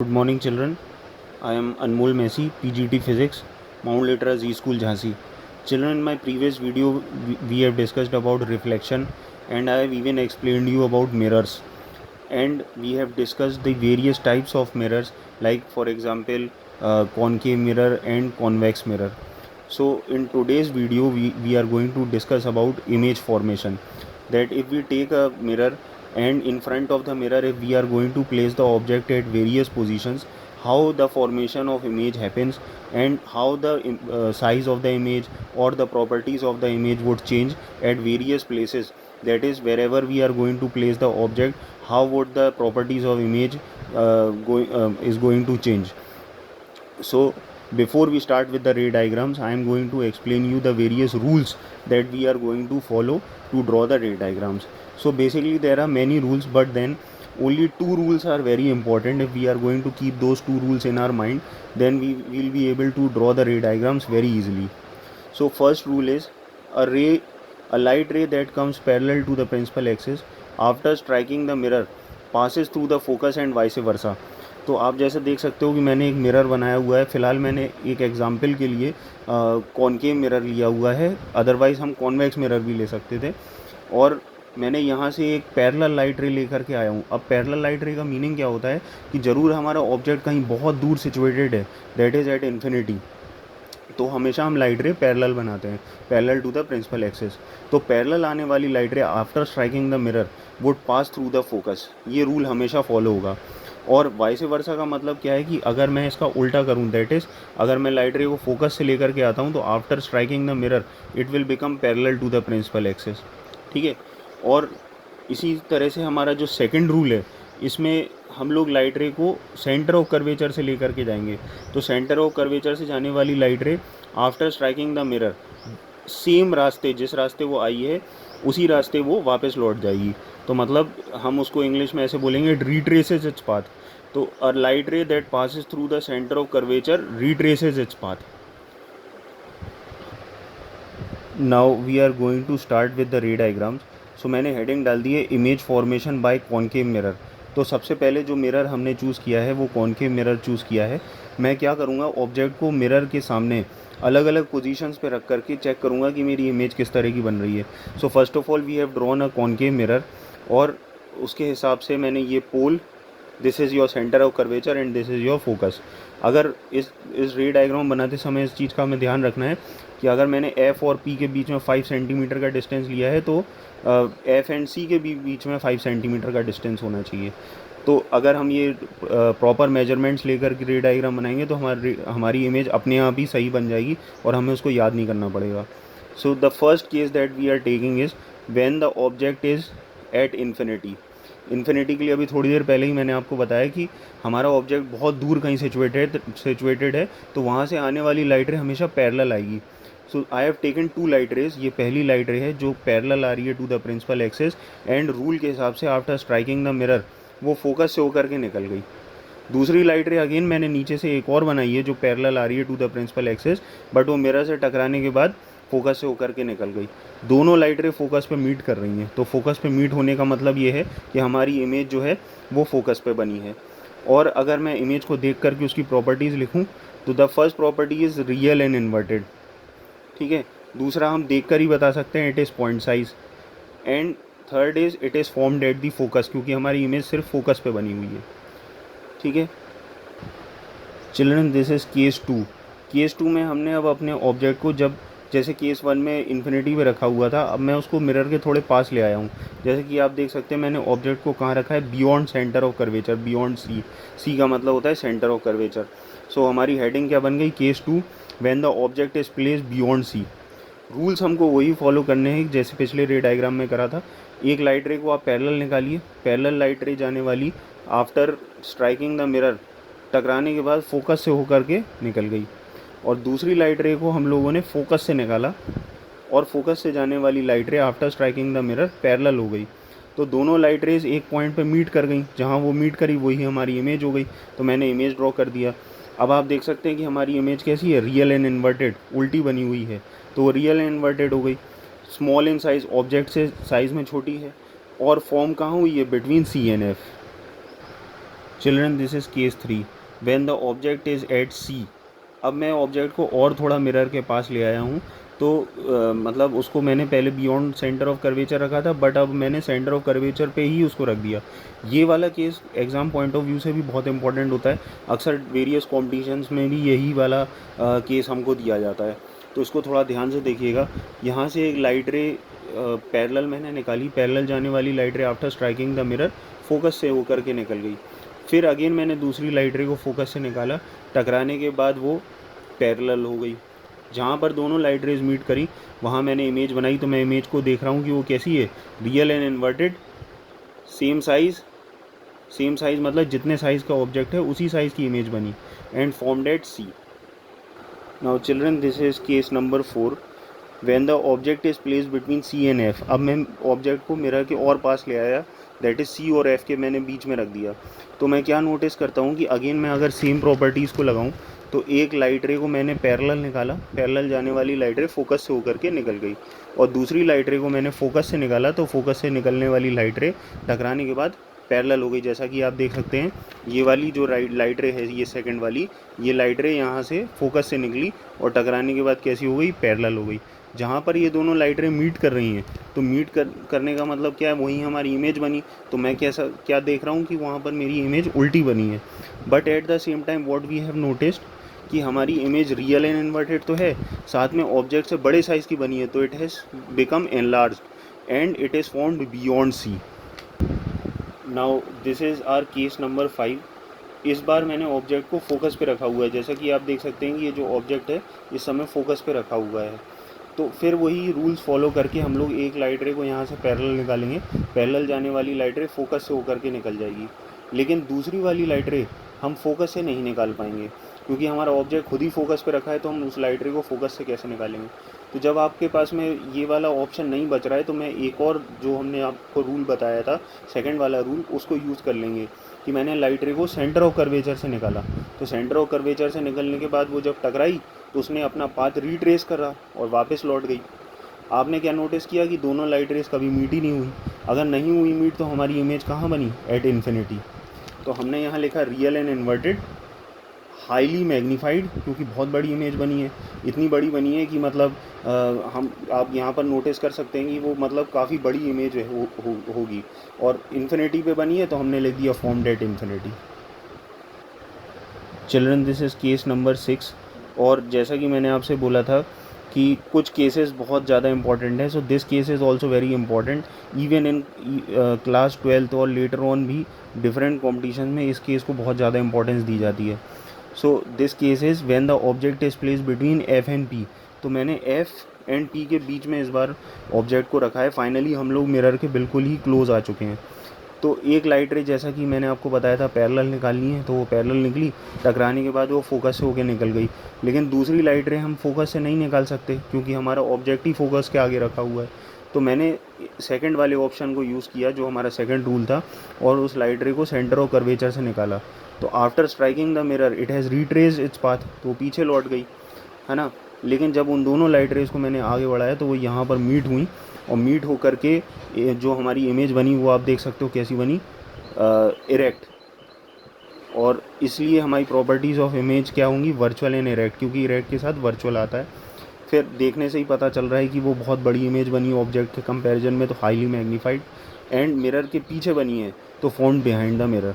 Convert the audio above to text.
Good morning, children. I am Anmol Messi, PGT Physics, Mount Litera Z School, Jhansi. Children, in my previous video, we have discussed about reflection, and I have even explained you about mirrors. And we have discussed the various types of mirrors, like for example, concave mirror and convex mirror. So in today's video, we are going to discuss about image formation. That if we take a mirror and in front of the mirror, if we are going to place the object at various positions, how the formation of image happens and how the size of the image or the properties of the image would change at various places. That is, wherever we are going to place the object, how would the properties of image is going to change. So before we start with the ray diagrams, I am going to explain you the various rules that we are going to follow to draw the ray diagrams. So basically there are many rules, but then only two rules are very important. If we are going to keep those two rules in our mind, then we will be able to draw the ray diagrams very easily. So first rule is a light ray that comes parallel to the principal axis after striking the mirror passes through the focus and vice versa. तो आप जैसे देख सकते हो कि मैंने एक mirror बनाया हुआ है. फ़िलहाल मैंने एक एग्जांपल के लिए कॉनकेव मिरर लिया हुआ है, अदरवाइज़ हम कॉन्वेक्स मिरर भी ले सकते थे. और मैंने यहाँ से एक पैरेलल लाइट रे लेकर के आया हूँ. अब पैरेलल लाइट रे का मीनिंग क्या होता है कि ज़रूर हमारा ऑब्जेक्ट कहीं बहुत दूर सिचुएटेड है, दैट इज़ एट इन्फिनिटी. तो हमेशा हम लाइट रे पैरेलल बनाते हैं, parallel to the principal axis. तो पैरेलल आने वाली light ray after striking the mirror would pass through the focus. ये रूल हमेशा फॉलो होगा. और वाइस वर्सा का मतलब क्या है कि अगर मैं इसका उल्टा करूं, दैट इज़ अगर मैं लाइट रे को फोकस से लेकर के आता हूं तो after striking the mirror it will become parallel to the principal axis. ठीक है. और इसी तरह से हमारा जो सेकंड रूल है, इसमें हम लोग लाइट रे को सेंटर ऑफ कर्वेचर से लेकर के जाएंगे. तो सेंटर ऑफ कर्वेचर से जाने वाली light ray after striking the mirror same रास्ते, जिस रास्ते वो आई है उसी रास्ते वो वापस लौट जाएगी. तो मतलब हम उसको इंग्लिश में ऐसे बोलेंगे, इट रिट्रेसेस इट्स पाथ. तो a light ray that passes through the centre of curvature retraces its path. Now we are going to start with the ray diagrams. So मैंने हेडिंग डाल दी है image formation by concave mirror. तो सबसे पहले जो mirror हमने choose किया है वो कॉनकेव मिरर चूज़ किया है. मैं क्या करूँगा, ऑब्जेक्ट को मिरर के सामने अलग अलग पोजीशंस पे रख करके चेक करूँगा कि मेरी इमेज किस तरह की बन रही है. So first of all we have drawn a concave mirror, और उसके हिसाब से मैंने ये pole, this is your centre of curvature and this is your focus. अगर इस रे डायग्राम बनाते समय इस चीज़ का हमें ध्यान रखना है कि अगर मैंने एफ़ और पी के बीच में 5 सेंटीमीटर का डिस्टेंस लिया है तो एफ़ एंड सी के भी बीच में 5 सेंटीमीटर का डिस्टेंस होना चाहिए. तो अगर हम ये प्रॉपर मेजरमेंट्स लेकर के रे डायग्राम बनाएंगे तो हमारी इमेज अपने आप ही सही बन जाएगी और हमें उसको याद नहीं करना पड़ेगा. So the first case that we are taking is when the object is at infinity. Infinity के लिए अभी थोड़ी देर पहले ही मैंने आपको बताया कि हमारा ऑब्जेक्ट बहुत दूर कहीं सिचुएटेड है, तो वहाँ से आने वाली लाइट रे हमेशा पैरेलल आएगी. So I have taken 2 light rays. ये पहली लाइट रे है जो पैरेलल आ रही है to the principal axis, and rule के हिसाब से आफ्टर स्ट्राइकिंग द मिरर वो फोकस से होकर के निकल गई. दूसरी लाइट रे अगेन मैंने नीचे से एक और बनाई है जो पैरेलल आ रही है to the principal axis, but वो मिरर से टकराने के बाद फोकस से होकर के निकल गई. दोनों लाइट रे फोकस पे मीट कर रही हैं. तो फोकस पे मीट होने का मतलब ये है कि हमारी इमेज जो है वो फोकस पे बनी है. और अगर मैं इमेज को देख करके उसकी प्रॉपर्टीज़ लिखूं तो the first property is real and inverted. ठीक है. दूसरा हम देख कर ही बता सकते हैं, it is point size. And third is it is formed at the focus, क्योंकि हमारी इमेज सिर्फ फोकस पे बनी हुई है. ठीक है. Children, this is case 2. Case 2 में हमने अब अपने ऑब्जेक्ट को, जब जैसे केस 1 में इन्फिनिटी पे रखा हुआ था, अब मैं उसको मिरर के थोड़े पास ले आया हूँ. जैसे कि आप देख सकते हैं मैंने ऑब्जेक्ट को कहाँ रखा है, beyond centre of curvature, beyond C. C का मतलब होता है सेंटर ऑफ कर्वेचर. सो हमारी हेडिंग क्या बन गई, case 2 when the object is placed beyond C. Rules हमको वही फॉलो करने हैं जैसे पिछले रे डायग्राम में करा था. एक लाइट रे को आप पैरेलल निकालिए, पैरेलल लाइट रे जाने वाली आफ्टर स्ट्राइकिंग द मिरर टकराने के बाद फोकस से होकर के निकल गई. और दूसरी लाइट रे को हम लोगों ने फोकस से निकाला, और फोकस से जाने वाली light ray after striking the mirror parallel हो गई. तो दोनों लाइट रेज एक पॉइंट पे मीट कर गई, जहाँ वो मीट करी वही हमारी इमेज हो गई. तो मैंने इमेज ड्रॉ कर दिया. अब आप देख सकते हैं कि हमारी इमेज कैसी है, रियल एंड इन्वर्टेड, उल्टी बनी हुई है. तो वो रियल एंड इन्वर्टेड हो गई. स्मॉल इन साइज़, ऑब्जेक्ट से साइज़ में छोटी है. और फॉर्म कहाँ हुई है, between C and F. Children this is case 3 when the object is at C. अब मैं ऑब्जेक्ट को और थोड़ा मिरर के पास ले आया हूँ, तो मतलब उसको मैंने पहले बियॉन्ड सेंटर ऑफ कर्वेचर रखा था, बट अब मैंने सेंटर ऑफ कर्वेचर पे ही उसको रख दिया। ये वाला case exam point of view से भी बहुत इंपॉर्टेंट होता है। अक्सर वेरियस कॉम्पिटिशन्स में भी यही वाला केस हमको दिया जाता है, तो इसको थोड़ा ध्यान से देखिएगा। यहाँ से एक लाइट रे पैरेलल मैंने निकाली, पैरेलल जाने वाली light ray after striking the mirror focus से होकर के निकल गई। फिर अगेन मैंने दूसरी लाइट रे को फोकस से निकाला, टकराने के बाद वो पैरेलल हो गई। जहाँ पर दोनों लाइट रेज मीट करी वहाँ मैंने इमेज बनाई, तो मैं इमेज को देख रहा हूँ कि वो कैसी है, real and inverted, same size मतलब जितने साइज़ का ऑब्जेक्ट है उसी साइज़ की इमेज बनी, and formed at C. Now children this is case number 4 when the object is placed between C and F. अब मैं ऑब्जेक्ट को मिरर के और पास ले आया, दैट इज़ सी और एफ के मैंने बीच में रख दिया। तो मैं क्या नोटिस करता हूँ कि अगेन मैं अगर सेम प्रॉपर्टीज़ को लगाऊँ, तो एक लाइट रे को मैंने पैरेलल निकाला, पैरेलल जाने वाली लाइट रे फोकस से होकर के निकल गई, और दूसरी लाइट रे को मैंने फोकस से निकाला, तो फोकस से निकलने वाली लाइट रे टकराने के बाद पैरेलल हो गई। जैसा कि आप देख सकते हैं, ये वाली जो लाइट रे है, ये सेकंड वाली, ये लाइट रे यहाँ से फोकस से निकली और टकराने के बाद कैसी हो गई, पैरेलल हो गई। जहाँ पर ये दोनों लाइट रे मीट कर रही हैं, तो मीट करने का मतलब क्या है, वहीं हमारी इमेज बनी। तो मैं क्या देख रहा हूँ कि वहाँ पर मेरी इमेज उल्टी बनी है, but at the same time what we have noticed कि हमारी इमेज रियल एंड इन्वर्टेड तो है, साथ में ऑब्जेक्ट से बड़े साइज़ की बनी है, तो it has become enlarged and it is formed beyond C. Now this is our case number 5। इस बार मैंने ऑब्जेक्ट को फोकस पे रखा हुआ है, जैसा कि आप देख सकते हैं कि ये जो ऑब्जेक्ट है इस समय फोकस पे रखा हुआ है। तो फिर वही रूल्स फॉलो करके हम लोग एक लाइट रे को यहाँ से पैरेलल निकालेंगे, पैरेलल जाने वाली लाइट रे फोकस से होकर के निकल जाएगी, लेकिन दूसरी वाली लाइट रे हम फोकस से नहीं निकाल पाएंगे, क्योंकि हमारा ऑब्जेक्ट खुद ही फोकस पे रखा है, तो हम उस लाइट रे को फोकस से कैसे निकालेंगे। तो जब आपके पास में ये वाला ऑप्शन नहीं बच रहा है, तो मैं एक और जो हमने आपको रूल बताया था, सेकंड वाला रूल, उसको यूज़ कर लेंगे कि मैंने लाइट रे को सेंटर ऑफ कर्वेचर से निकाला। तो सेंटर ऑफ कर्वेचर से निकलने के बाद वो जब टकराई, तो उसने अपना पाथ रिट्रेस करा और वापस लौट गई। आपने क्या नोटिस किया कि दोनों लाइट रेस कभी मीट ही नहीं हुई। अगर नहीं हुई मीट, तो हमारी इमेज कहाँ बनी, एट इन्फिनिटी। तो हमने यहाँ लिखा real and inverted, highly magnified, क्योंकि बहुत बड़ी इमेज बनी है, इतनी बड़ी बनी है कि मतलब आप यहाँ पर नोटिस कर सकते हैं कि वो मतलब काफ़ी बड़ी इमेज होगी, और इन्फिनिटी पे बनी है, तो हमने लिख दिया formed at infinity. Children this is case number 6। और जैसा कि मैंने आपसे बोला था कि कुछ केसेस बहुत ज़्यादा इंपॉर्टेंट है, so this case is also very important even in class 12 और लेटर ऑन भी डिफरेंट कॉम्पिटिशन में इस केस को बहुत ज़्यादा इंपॉर्टेंस दी जाती है। So this case is when the object is place between F and P. तो मैंने एफ एंड पी के बीच में इस बार ऑब्जेक्ट को रखा है। फाइनली हम लोग मिरर के बिल्कुल ही क्लोज आ चुके हैं। तो एक लाइट रे, जैसा कि मैंने आपको बताया था, पैरेलल निकालनी है, तो वो पैरेलल निकली, टकराने के बाद वो फोकस से होकर निकल गई। लेकिन दूसरी लाइट रे हम फोकस से नहीं निकाल सकते, क्योंकि हमारा ऑब्जेक्ट ही फोकस के आगे रखा हुआ है। तो मैंने सेकंड वाले ऑप्शन को यूज़ किया, जो हमारा सेकंड रूल था, और उस लाइट रे को सेंटर ऑफ कर्वेचर से निकाला। तो after striking the mirror it has retraced its path, तो पीछे लौट गई, है ना। लेकिन जब उन दोनों लाइट रेस को मैंने आगे बढ़ाया, तो वो यहाँ पर मीट हुई, और मीट होकर के जो हमारी इमेज बनी वो आप देख सकते हो कैसी बनी, इरेक्ट। और इसलिए हमारी प्रॉपर्टीज़ ऑफ इमेज क्या होंगी, वर्चुअल एंड इरेक्ट, क्योंकि इरेक्ट के साथ वर्चुअल आता है। फिर देखने से ही पता चल रहा है कि वो बहुत बड़ी इमेज बनी ऑब्जेक्ट के कंपैरिजन में, तो हाईली मैग्नीफाइड, एंड मिरर के पीछे बनी है, तो फॉर्म्ड बिहाइंड द मिरर।